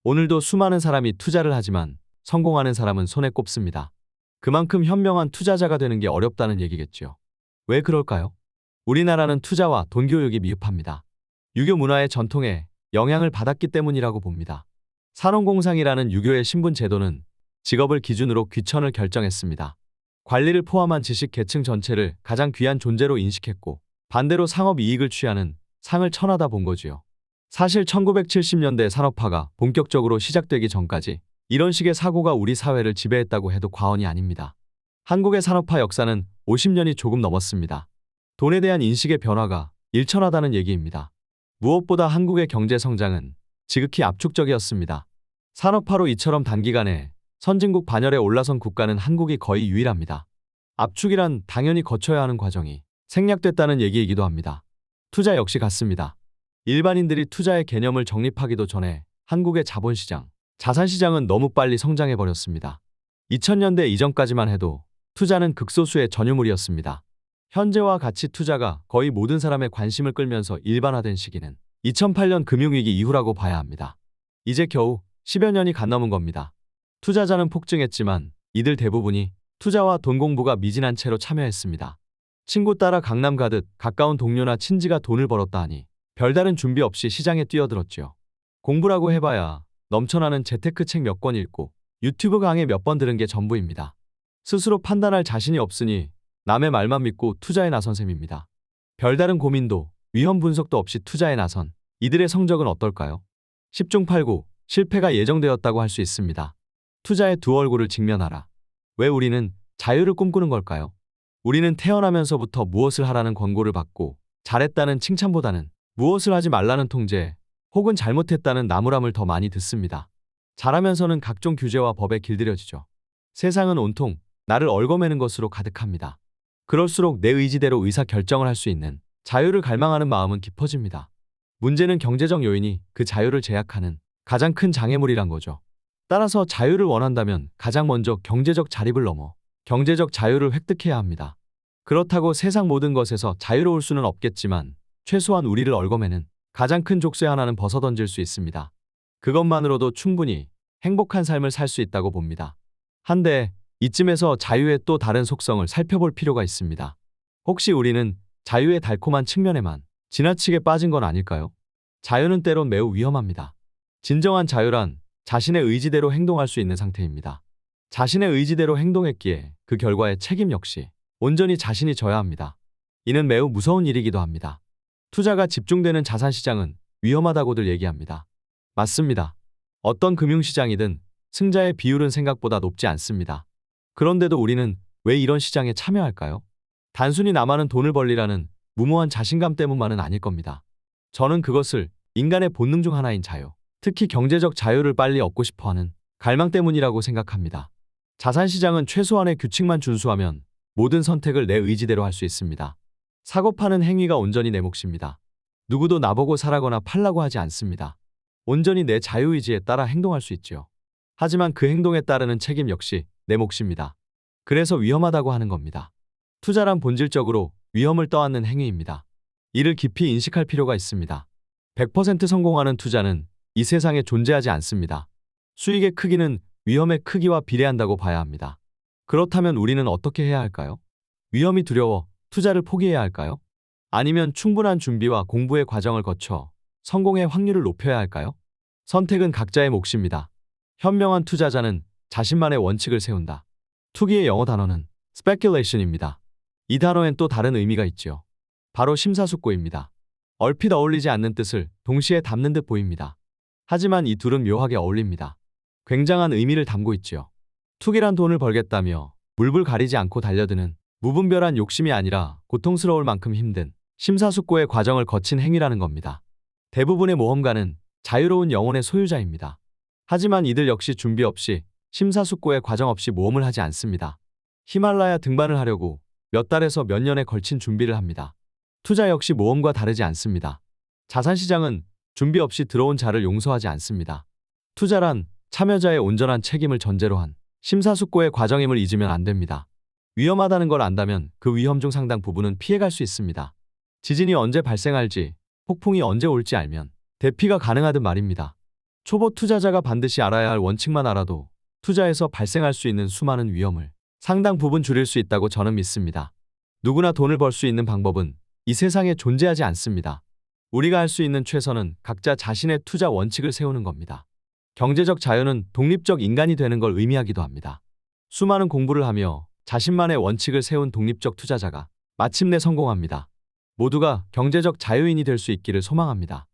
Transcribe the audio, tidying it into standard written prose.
오늘도 수많은 사람이 투자를 하지만 성공하는 사람은 손에 꼽습니다. 그만큼 현명한 투자자가 되는 게 어렵다는 얘기겠죠. 왜 그럴까요? 우리나라는 투자와 돈 교육이 미흡합니다. 유교 문화의 전통에 영향을 받았기 때문이라고 봅니다. 산원공상이라는 유교의 신분 제도는 직업을 기준으로 귀천을 결정했습니다. 관리를 포함한 지식 계층 전체를 가장 귀한 존재로 인식했고 반대로 상업 이익을 취하는 상을 천하다 본 거지요. 사실 1970년대 산업화가 본격적으로 시작되기 전까지 이런 식의 사고가 우리 사회를 지배했다고 해도 과언이 아닙니다. 한국의 산업화 역사는 50년이 조금 넘었습니다. 돈에 대한 인식의 변화가 일천하다는 얘기입니다. 무엇보다 한국의 경제 성장은 지극히 압축적이었습니다. 산업화로 이처럼 단기간에 선진국 반열에 올라선 국가는 한국이 거의 유일합니다. 압축이란 당연히 거쳐야 하는 과정이 생략됐다는 얘기이기도 합니다. 투자 역시 같습니다. 일반인들이 투자의 개념을 정립하기도 전에 한국의 자본시장, 자산시장은 너무 빨리 성장해버렸습니다. 2000년대 이전까지만 해도 투자는 극소수의 전유물이었습니다. 현재와 가치 투자가 거의 모든 사람의 관심을 끌면서 일반화된 시기는 2008년 금융위기 이후라고 봐야 합니다. 이제 겨우 10여 년이 간 넘은 겁니다. 투자자는 폭증했지만 이들 대부분이 투자와 돈 공부가 미진한 채로 참여했습니다. 친구 따라 강남 가듯 가까운 동료나 친지가 돈을 벌었다 하니 별다른 준비 없이 시장에 뛰어들었죠. 공부라고 해봐야 넘쳐나는 재테크 책 몇 권 읽고 유튜브 강의 몇 번 들은 게 전부입니다. 스스로 판단할 자신이 없으니 남의 말만 믿고 투자에 나선 셈입니다. 별다른 고민도 위험 분석도 없이 투자에 나선 이들의 성적은 어떨까요? 10중 8구 실패가 예정되었다고 할 수 있습니다. 투자의 두 얼굴을 직면하라. 왜 우리는 자유를 꿈꾸는 걸까요? 우리는 태어나면서부터 무엇을 하라는 권고를 받고 잘했다는 칭찬보다는 무엇을 하지 말라는 통제 혹은 잘못했다는 나무람을 더 많이 듣습니다. 잘하면서는 각종 규제와 법에 길들여지죠. 세상은 온통 나를 얽어매는 것으로 가득합니다. 그럴수록 내 의지대로 의사결정을 할 수 있는 자유를 갈망하는 마음은 깊어집니다. 문제는 경제적 요인이 그 자유를 제약하는 가장 큰 장애물이란 거죠. 따라서 자유를 원한다면 가장 먼저 경제적 자립을 넘어 경제적 자유를 획득해야 합니다. 그렇다고 세상 모든 것에서 자유로울 수는 없겠지만 최소한 우리를 얽어매는 가장 큰 족쇄 하나는 벗어던질 수 있습니다. 그것만으로도 충분히 행복한 삶을 살 수 있다고 봅니다. 한데 이쯤에서 자유의 또 다른 속성을 살펴볼 필요가 있습니다. 혹시 우리는 자유의 달콤한 측면에만 지나치게 빠진 건 아닐까요? 자유는 때론 매우 위험합니다. 진정한 자유란 자신의 의지대로 행동할 수 있는 상태입니다. 자신의 의지대로 행동했기에 그 결과의 책임 역시 온전히 자신이 져야 합니다. 이는 매우 무서운 일이기도 합니다. 투자가 집중되는 자산시장은 위험하다고들 얘기합니다. 맞습니다. 어떤 금융시장이든 승자의 비율은 생각보다 높지 않습니다. 그런데도 우리는 왜 이런 시장에 참여할까요? 단순히 나만은 돈을 벌리라는 무모한 자신감 때문만은 아닐 겁니다. 저는 그것을 인간의 본능 중 하나인 자유, 특히 경제적 자유를 빨리 얻고 싶어하는 갈망 때문이라고 생각합니다. 자산시장은 최소한의 규칙만 준수하면 모든 선택을 내 의지대로 할 수 있습니다. 사고 파는 행위가 온전히 내 몫입니다. 누구도 나보고 사라거나 팔라고 하지 않습니다. 온전히 내 자유의지에 따라 행동할 수 있지요. 하지만 그 행동에 따르는 책임 역시 내 몫입니다. 그래서 위험하다고 하는 겁니다. 투자란 본질적으로 위험을 떠안는 행위입니다. 이를 깊이 인식할 필요가 있습니다. 100% 성공하는 투자는 이 세상에 존재하지 않습니다. 수익의 크기는 위험의 크기와 비례한다고 봐야 합니다. 그렇다면 우리는 어떻게 해야 할까요? 위험이 두려워 투자를 포기해야 할까요? 아니면 충분한 준비와 공부의 과정을 거쳐 성공의 확률을 높여야 할까요? 선택은 각자의 몫입니다. 현명한 투자자는 자신만의 원칙을 세운다. 투기의 영어 단어는 speculation입니다. 이 단어엔 또 다른 의미가 있지요. 바로 심사숙고입니다. 얼핏 어울리지 않는 뜻을 동시에 담는 듯 보입니다. 하지만 이 둘은 묘하게 어울립니다. 굉장한 의미를 담고 있지요. 투기란 돈을 벌겠다며 물불 가리지 않고 달려드는 무분별한 욕심이 아니라 고통스러울 만큼 힘든 심사숙고의 과정을 거친 행위라는 겁니다. 대부분의 모험가는 자유로운 영혼의 소유자입니다. 하지만 이들 역시 준비 없이 심사숙고의 과정 없이 모험을 하지 않습니다. 히말라야 등반을 하려고 몇 달에서 몇 년에 걸친 준비를 합니다. 투자 역시 모험과 다르지 않습니다. 자산시장은 준비 없이 들어온 자를 용서하지 않습니다. 투자란 참여자의 온전한 책임을 전제로 한 심사숙고의 과정임을 잊으면 안 됩니다. 위험하다는 걸 안다면 그 위험 중 상당 부분은 피해갈 수 있습니다. 지진이 언제 발생할지, 폭풍이 언제 올지 알면 대피가 가능하듯 말입니다. 초보 투자자가 반드시 알아야 할 원칙만 알아도 투자에서 발생할 수 있는 수많은 위험을 상당 부분 줄일 수 있다고 저는 믿습니다. 누구나 돈을 벌 수 있는 방법은 이 세상에 존재하지 않습니다. 우리가 할 수 있는 최선은 각자 자신의 투자 원칙을 세우는 겁니다. 경제적 자유는 독립적 인간이 되는 걸 의미하기도 합니다. 수많은 공부를 하며 자신만의 원칙을 세운 독립적 투자자가 마침내 성공합니다. 모두가 경제적 자유인이 될 수 있기를 소망합니다.